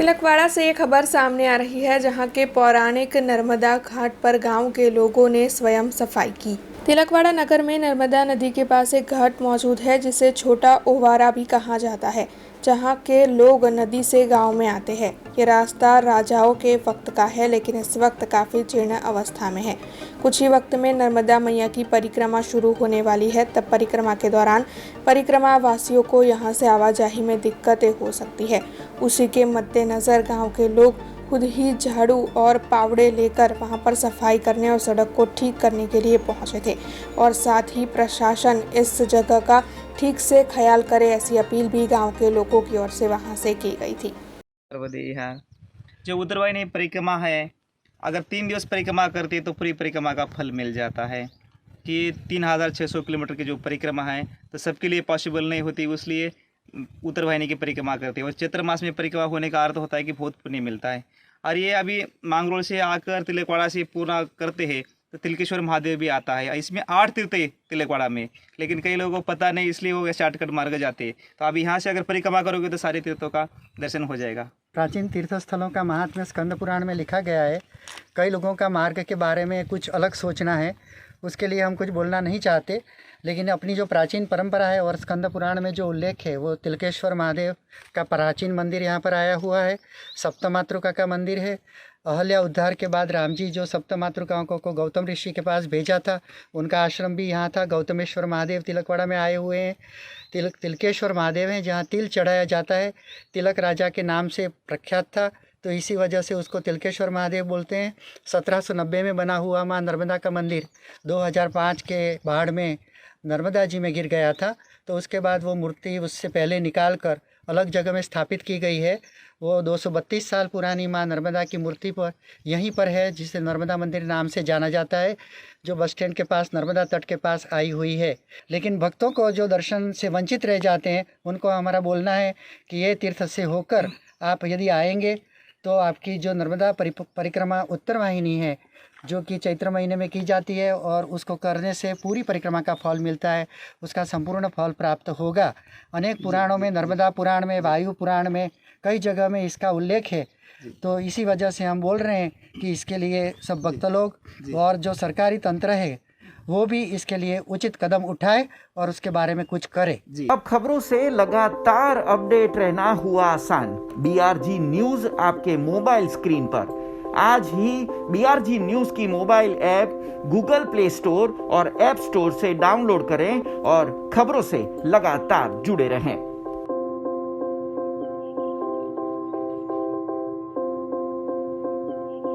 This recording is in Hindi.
तिलकवाड़ा से एक खबर सामने आ रही है जहां के पौराणिक नर्मदा घाट पर गांव के लोगों ने स्वयं सफाई की। तिलकवाड़ा नगर में नर्मदा नदी के पास एक घाट मौजूद है जिसे छोटा ओवारा भी कहा जाता है, जहां के लोग नदी से गांव में आते हैं। ये रास्ता राजाओं के वक्त का है, लेकिन इस वक्त काफी जीर्ण अवस्था में है। कुछ ही वक्त में नर्मदा मैया की परिक्रमा शुरू होने वाली है। तब परिक्रमा के दौरान परिक्रमा वासियों को यहां से आवाजाही में दिक्कतें हो सकती है। उसी के मद्देनजर गांव के लोग खुद ही झाड़ू और पावड़े लेकर वहां पर सफाई करने और सड़क को ठीक करने के लिए पहुंचे थे, और साथ ही प्रशासन इस जगह का ठीक से ख्याल करे, ऐसी अपील भी गांव के लोगों की ओर से वहां से की गई थी। जो उत्तरवाहिनी परिक्रमा है, अगर 3 दिवस परिक्रमा करती है तो पूरी परिक्रमा का फल मिल जाता है। कि 3600 किलोमीटर की जो परिक्रमा है तो सबके लिए पॉसिबल नहीं होती, इसलिए उत्तरवाहिनी की परिक्रमा करते हैं। और चैत्र मास में परिक्रमा होने का अर्थ होता है कि बहुत पुण्य मिलता है। और ये अभी मांगरोल से आकर तिलकवाड़ा से पूरा करते हैं तो तिलकेश्वर महादेव भी आता है। इसमें 8 तीर्थ है तिलकवाड़ा में, लेकिन कई लोगों को पता नहीं, इसलिए वो शॉर्टकट मार्ग जाते हैं। तो अब यहाँ से अगर परिक्रमा करोगे तो सारे तीर्थों का दर्शन हो जाएगा। प्राचीन तीर्थस्थलों का महात्म्य स्कंद पुराण में लिखा गया है। कई लोगों का मार्ग के बारे में कुछ अलग सोचना है, उसके लिए हम कुछ बोलना नहीं चाहते, लेकिन अपनी जो प्राचीन परंपरा है और स्कंद पुराण में जो उल्लेख है वो तिलकेश्वर महादेव का प्राचीन मंदिर यहाँ पर आया हुआ है। सप्तमातृका का मंदिर है। अहल्या उद्धार के बाद राम जी जो सप्तमातृकाओं को गौतम ऋषि के पास भेजा था, उनका आश्रम भी यहाँ था। गौतमेश्वर महादेव तिलकवाड़ा में आए हुए हैं। तिलकेश्वर महादेव हैं जहाँ तिल चढ़ाया जाता है। तिलक राजा के नाम से प्रख्यात था, तो इसी वजह से उसको तिलकेश्वर महादेव बोलते हैं। 1790 में बना हुआ माँ नर्मदा का मंदिर 2005 के बाढ़ में नर्मदा जी में गिर गया था, तो उसके बाद वो मूर्ति उससे पहले निकाल कर अलग जगह में स्थापित की गई है। वो 232 साल पुरानी माँ नर्मदा की मूर्ति पर यहीं पर है, जिसे नर्मदा मंदिर नाम से जाना जाता है, जो बस स्टैंड के पास नर्मदा तट के पास आई हुई है। लेकिन भक्तों को जो दर्शन से वंचित रह जाते हैं, उनको हमारा बोलना है कि ये तीर्थ से होकर आप यदि आएंगे तो आपकी जो नर्मदा परिक्रमा उत्तरवाहिनी है, जो कि चैत्र महीने में की जाती है, और उसको करने से पूरी परिक्रमा का फल मिलता है, उसका संपूर्ण फल प्राप्त होगा। अनेक पुराणों में, नर्मदा पुराण में, वायु पुराण में, कई जगह में इसका उल्लेख है। तो इसी वजह से हम बोल रहे हैं कि इसके लिए सब भक्त लोग और जो सरकारी तंत्र है वो भी इसके लिए उचित कदम उठाए और उसके बारे में कुछ करे। अब खबरों से लगातार अपडेट रहना हुआ आसान। BRG न्यूज आपके मोबाइल स्क्रीन पर। आज ही BRG न्यूज की mobile app Google play store और ऐप स्टोर से डाउनलोड करें और खबरों से लगातार जुड़े रहें।